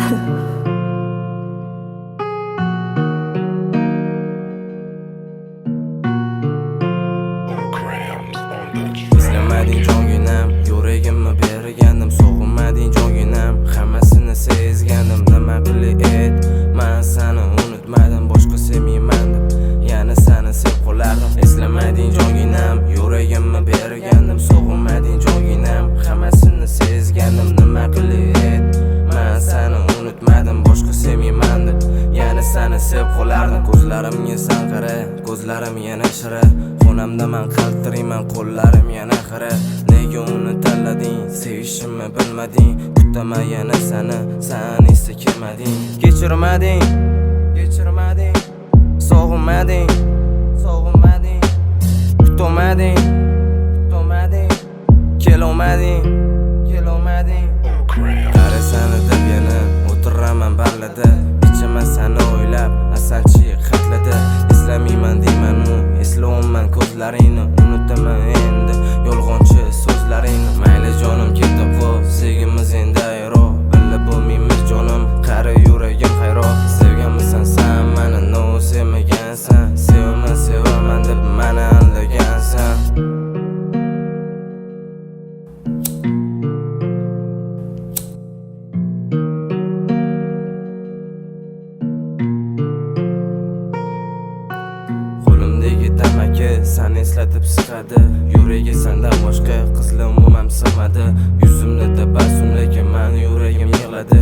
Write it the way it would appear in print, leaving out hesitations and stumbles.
Eslamading jonginam, yuragimni bergandim. So'g'inmading jonginam, hammasini sezgandim. Nima qilib et, men seni unutmadim. Boshqa sevmayman deb yana seni sevib qolardim. Eslamading jonginam, yuragimni bergandim. So'g'inmading jonginam, hammasini sezgandim. Nima qilib et, men seni unutmadim. Boshqa sevmayman deb yana seni sevib qolardim. Ko'zlarimga san qara, ko'zlarim yana shira. Xonamda men qaltirayman, qo'llarim yana xira. Nega uni tanlading, sevishimni bilmading. Kutaman yana seni, sen esa kelmading. Kechirmading, kechirmading. Sog'inmading, sog'inmading. Kutolmading, kutolmading. Kelolmading, kelolmading. Qarasani deb yana o'tiraman barlada. Ichaman seni o'ylab, asalchi xatlada. Eslamayman deyman-u, eslayman ko'zlaringni. Unutaman endi yolg'onchi so'zlaringni. Mayli jonim ketib qol, sevgimiz endi ayro. Bilib bo'lmaymiz jonim, qari yuragim hayron. Sevganmisan sen meni, no sevmagansan. Sevaman deb meni aldagansan. Qo'limdagi tamaki sen eslatib siqadi. Yuragi sendan boshqa qizlar umuman sig'madi. Yuzimda tabassum lekin meni yuragim yig'ladi.